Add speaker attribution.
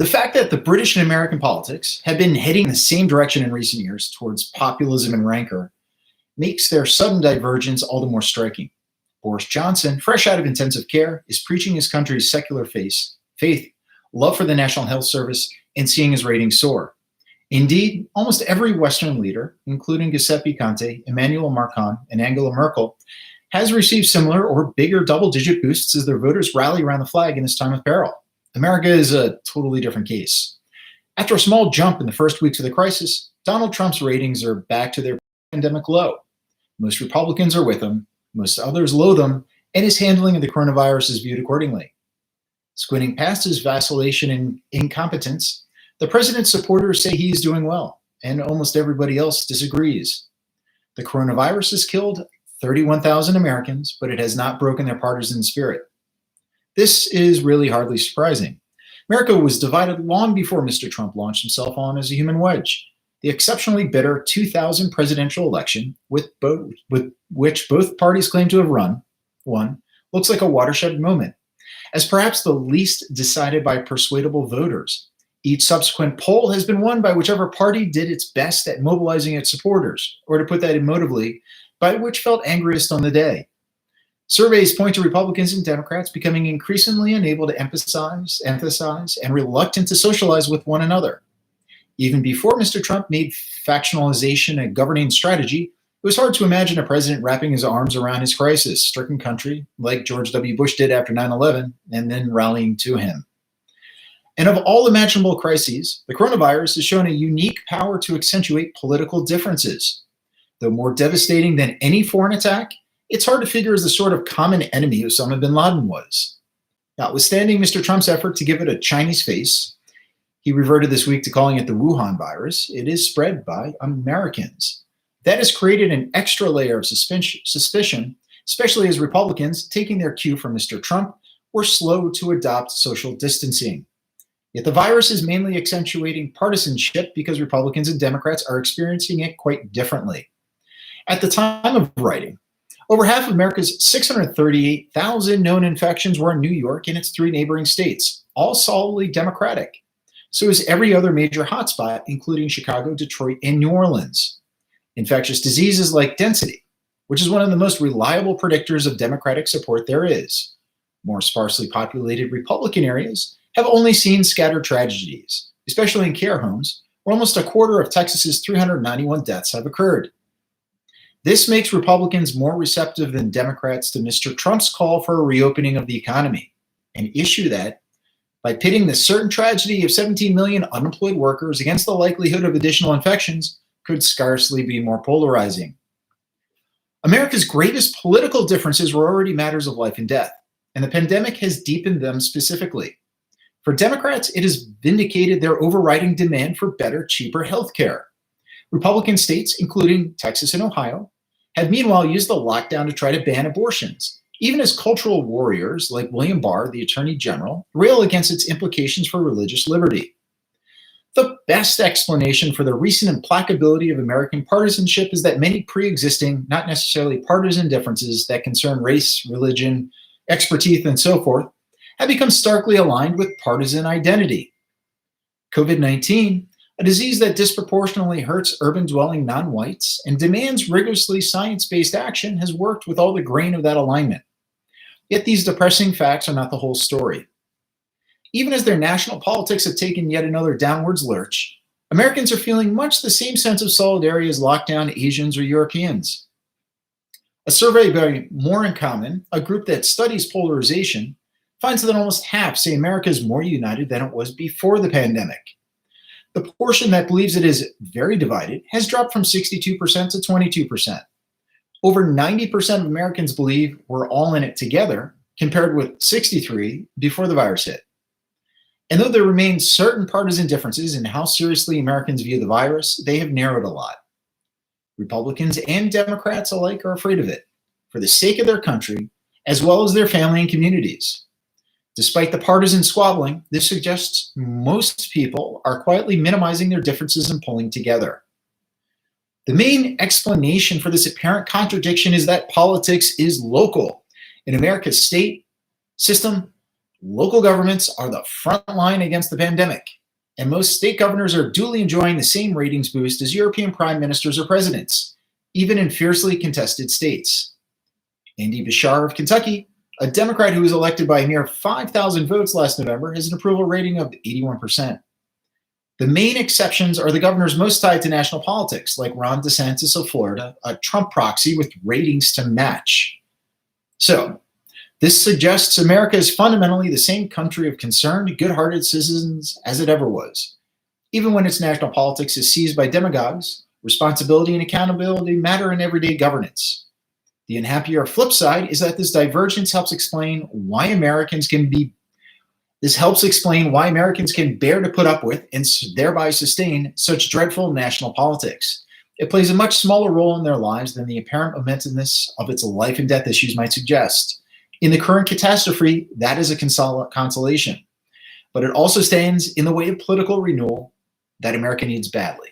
Speaker 1: The fact that the British and American politics have been heading in the same direction in recent years towards populism and rancor makes their sudden divergence all the more striking. Boris Johnson, fresh out of intensive care, is preaching his country's secular faith, love for the National Health Service, and seeing his ratings soar. Indeed, almost every Western leader, including Giuseppe Conte, Emmanuel Macron, and Angela Merkel, has received similar or bigger double-digit boosts as their voters rally around the flag in this time of peril. America is a totally different case. After a small jump in the first weeks of the crisis, Donald Trump's ratings are back to their pandemic low. Most Republicans are with him, most others loathe him, and his handling of the coronavirus is viewed accordingly. Squinting past his vacillation and incompetence, the president's supporters say he is doing well, and almost everybody else disagrees. The coronavirus has killed 31,000 Americans, but it has not broken their partisan spirit. This is really hardly surprising. America was divided long before Mr. Trump launched himself on as a human wedge. The exceptionally bitter 2000 presidential election, with which both parties claim to have won, looks like a watershed moment, as perhaps the least decided by persuadable voters. Each subsequent poll has been won by whichever party did its best at mobilizing its supporters, or to put that emotively, by which felt angriest on the day. Surveys point to Republicans and Democrats becoming increasingly unable to emphasize, and reluctant to socialize with one another. Even before Mr. Trump made factionalization a governing strategy, it was hard to imagine a president wrapping his arms around his crisis-stricken country like George W. Bush did after 9/11 and then rallying to him. And of all imaginable crises, the coronavirus has shown a unique power to accentuate political differences. Though more devastating than any foreign attack, it's hard to figure as the sort of common enemy Osama bin Laden was. Notwithstanding Mr. Trump's effort to give it a Chinese face, he reverted this week to calling it the Wuhan virus. It is spread by Americans. That has created an extra layer of suspicion, especially as Republicans, taking their cue from Mr. Trump, were slow to adopt social distancing. Yet the virus is mainly accentuating partisanship because Republicans and Democrats are experiencing it quite differently. At the time of writing, over half of America's 638,000 known infections were in New York and its 3 neighboring states, all solidly Democratic. So is every other major hotspot, including Chicago, Detroit, and New Orleans. Infectious diseases like density, which is one of the most reliable predictors of Democratic support there is. More sparsely populated Republican areas have only seen scattered tragedies, especially in care homes, where almost a quarter of Texas's 391 deaths have occurred. This makes Republicans more receptive than Democrats to Mr. Trump's call for a reopening of the economy, an issue that, by pitting the certain tragedy of 17 million unemployed workers against the likelihood of additional infections, could scarcely be more polarizing. America's greatest political differences were already matters of life and death, and the pandemic has deepened them specifically. For Democrats, it has vindicated their overriding demand for better, cheaper health care. Republican states, including Texas and Ohio, have meanwhile used the lockdown to try to ban abortions, even as cultural warriors like William Barr, the Attorney General, rail against its implications for religious liberty. The best explanation for the recent implacability of American partisanship is that many pre-existing, not necessarily partisan differences that concern race, religion, expertise, and so forth, have become starkly aligned with partisan identity. COVID-19, a disease that disproportionately hurts urban-dwelling non-whites and demands rigorously science-based action, has worked with all the grain of that alignment. Yet these depressing facts are not the whole story. Even as their national politics have taken yet another downwards lurch, Americans are feeling much the same sense of solidarity as lockdown Asians or Europeans. A survey by More in Common, a group that studies polarization, finds that almost half say America is more united than it was before the pandemic. The portion that believes it is very divided has dropped from 62% to 22%. Over 90% of Americans believe we're all in it together, compared with 63% before the virus hit. And though there remain certain partisan differences in how seriously Americans view the virus, they have narrowed a lot. Republicans and Democrats alike are afraid of it, for the sake of their country, as well as their family and communities. Despite the partisan squabbling, this suggests most people are quietly minimizing their differences and pulling together. The main explanation for this apparent contradiction is that politics is local. In America's state system, Local governments are the front line against the pandemic, and most state governors are duly enjoying the same ratings boost as European prime ministers or presidents, even in fiercely contested states. Andy Bashar of Kentucky, a Democrat who was elected by a mere 5,000 votes last November, has an approval rating of 81%. The main exceptions are the governors most tied to national politics, like Ron DeSantis of Florida, a Trump proxy with ratings to match. So, this suggests America is fundamentally the same country of concerned, good-hearted citizens as it ever was. Even when its national politics is seized by demagogues, responsibility and accountability matter in everyday governance. The unhappier flip side is that this divergence helps explain why Americans can bear to put up with and thereby sustain such dreadful national politics. It plays a much smaller role in their lives than the apparent momentousness of its life and death issues might suggest. In the current catastrophe, that is a consolation. But it also stands in the way of political renewal that America needs badly.